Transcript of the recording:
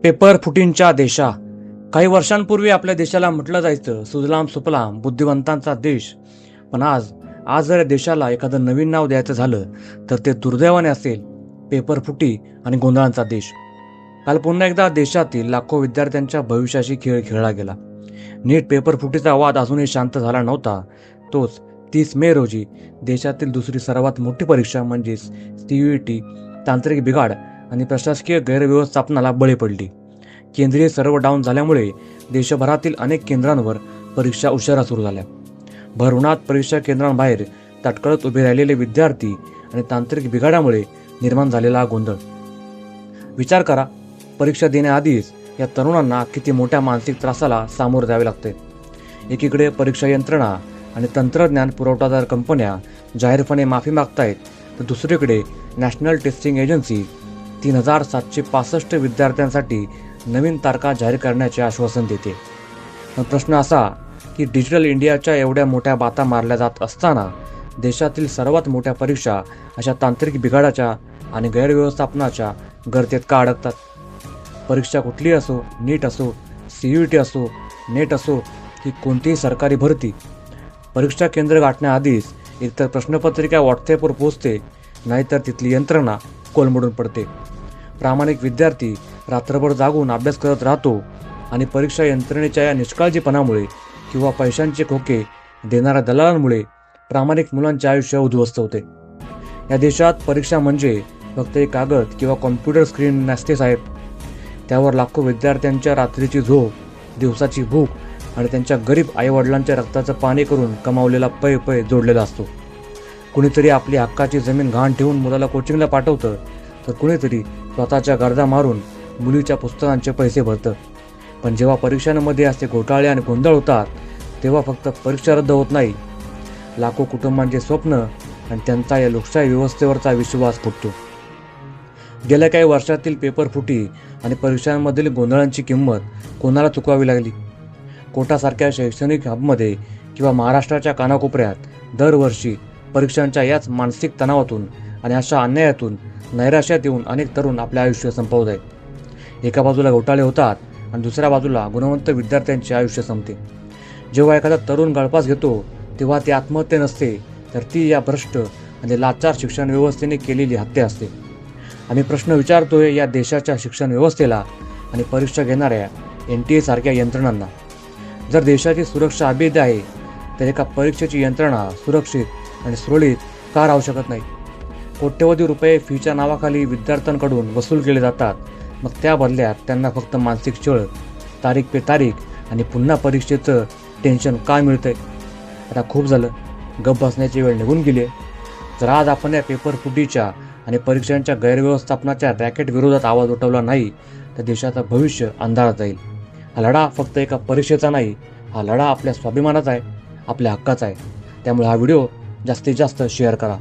Paper फुटींच्या देशा. काही वर्षांपूर्वी आपल्या देशाला म्हटलं जायचं सुजलाम सुफलाम बुद्धिवंतांचा देश. पण आज जर या देशाला एखादं नवीन नाव द्यायचं झालं तर ते दुर्दैवाने असेल पेपर फुटी आणि गोंधळांचा देश. काल पुन्हा एकदा देशातील लाखो विद्यार्थ्यांच्या भविष्याशी खेळ खेळला गेला. नीट पेपर फुटीचा वाद अजूनही शांत झाला नव्हता. तोच 30 मे रोजी देशातील दुसरी सर्वात मोठी परीक्षा म्हणजेच CUET तांत्रिक बिघाड आणि प्रशासकीय गैरव्यवस्थापनाला बळी पडली. केंद्रीय सर्व्हर डाऊन झाल्यामुळे देशभरातील अनेक केंद्रांवर परीक्षा उशिरा सुरू झाल्या. भर उन्हात परीक्षा केंद्रांबाहेर ताटकळत उभे राहिलेले विद्यार्थी आणि तांत्रिक बिघाडामुळे निर्माण झालेला गोंधळ. विचार करा, परीक्षा देण्याआधीच या तरुणांना किती मोठ्या मानसिक त्रासाला सामोरे जावे लागते. एकीकडे परीक्षा यंत्रणा आणि तंत्रज्ञान पुरवठादार कंपन्या जाहीरपणे माफी मागतायत, तर दुसरीकडे नॅशनल टेस्टिंग एजन्सी 3765 विद्यार्थ्यांसाठी नवीन तारखा जाहीर करण्याचे आश्वासन देते. पण प्रश्न असा की डिजिटल इंडियाच्या एवढ्या मोठ्या बाता मारल्या जात असताना देशातील सर्वात मोठ्या परीक्षा अशा तांत्रिक बिघाडाच्या आणि गैरव्यवस्थापनाच्या गर्तेत का अडकतात? परीक्षा कुठलीही असो, नीट असो, CUET असो, नेट असो की कोणतीही सरकारी भरती, परीक्षा केंद्र गाठण्याआधीच एकतर प्रश्नपत्रिका व्हॉट्सॲपवर पोहोचते, नाहीतर तिथली यंत्रणा कोलमडून पडते. प्रामाणिक विद्यार्थी रात्रभर जागून अभ्यास करत राहतो आणि परीक्षा यंत्रणेच्या या निष्काळजीपणामुळे किंवा पैशांचे खोके देणाऱ्या दलालांमुळे प्रामाणिक मुलांचे आयुष्य उद्ध्वस्त होते. या देशात परीक्षा म्हणजे फक्त एक कागद किंवा कॉम्प्युटर स्क्रीन नसते साहेब. त्यावर लाखो विद्यार्थ्यांच्या रात्रीची झोप, दिवसाची भूक आणि त्यांच्या गरीब आईवडिलांच्या रक्ताचं पाणी करून कमावलेला पै जोडलेला असतो. कुणीतरी आपली हक्काची जमीन गहाण ठेवून मुलाला कोचिंगला पाठवतं, तर कुणीतरी स्वतःच्या गरजा मारून मुलीच्या पुस्तकांचे पैसे भरतं. पण जेव्हा परीक्षांमध्ये असे घोटाळे आणि गोंधळ होतात तेव्हा फक्त परीक्षा रद्द होत नाही, लाखो कुटुंबांचे स्वप्न आणि त्यांचा या लोकशाही व्यवस्थेवरचा विश्वास फुटतो. गेल्या काही वर्षातील पेपर फुटी आणि परीक्षांमधील गोंधळांची किंमत कोणाला चुकवावी लागली? कोटासारख्या शैक्षणिक हबमध्ये किंवा महाराष्ट्राच्या कानाकोपऱ्यात दरवर्षी परीक्षांच्या याच मानसिक तणावातून आणि अशा अन्यायातून नैराश्यात येऊन अनेक तरुण आपले आयुष्य संपवत आहेत. एका बाजूला घोटाळे होतात आणि दुसऱ्या बाजूला गुणवंत विद्यार्थ्यांचे आयुष्य संपते. जेव्हा एखादा तरुण गळफास घेतो तेव्हा ती आत्महत्या नसते, तर ती या भ्रष्ट आणि लाचार शिक्षण व्यवस्थेने केलेली हत्या असते. आम्ही प्रश्न विचारतोय या देशाच्या शिक्षण व्यवस्थेला आणि परीक्षा घेणाऱ्या NTA सारख्या यंत्रणांना. जर देशाची सुरक्षा अभेद्य आहे तर एका परीक्षेची यंत्रणा सुरक्षित आणि सुरळीत का राहू शकत नाही? कोट्यवधी रुपये फीच्या नावाखाली विद्यार्थ्यांकडून वसूल केले जातात, मग त्या बदल्यात त्यांना फक्त मानसिक छळ, तारीख पे तारीख आणि पुन्हा परीक्षेचं टेन्शन का मिळतंय? आता खूप झालं, गप्प बसण्याची वेळ निघून गेली आहे. जर आज आपण या पेपर फुटीच्या आणि परीक्षांच्या गैरव्यवस्थापनाच्या रॅकेट विरोधात आवाज उठवला नाही तर देशाचं भविष्य अंधारात जाईल. हा लढा फक्त एका परीक्षेचा नाही, हा लढा आपल्या स्वाभिमानाचा आहे, आपल्या हक्काचा आहे. त्यामुळे हा व्हिडिओ जास्तीत जास्त शेअर करा.